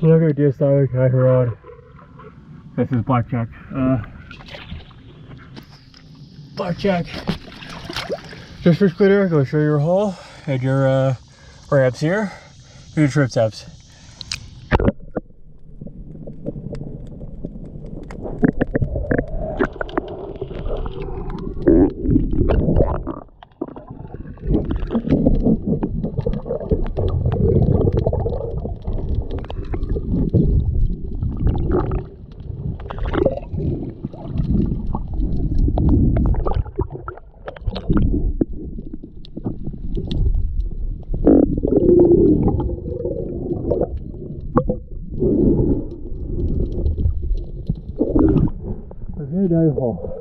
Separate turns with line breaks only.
Look at this avocado rod. This is blackjack. Blackjack. Just for Squid, go show your hole and your ramps here. Your triceps. Okay, down your hole.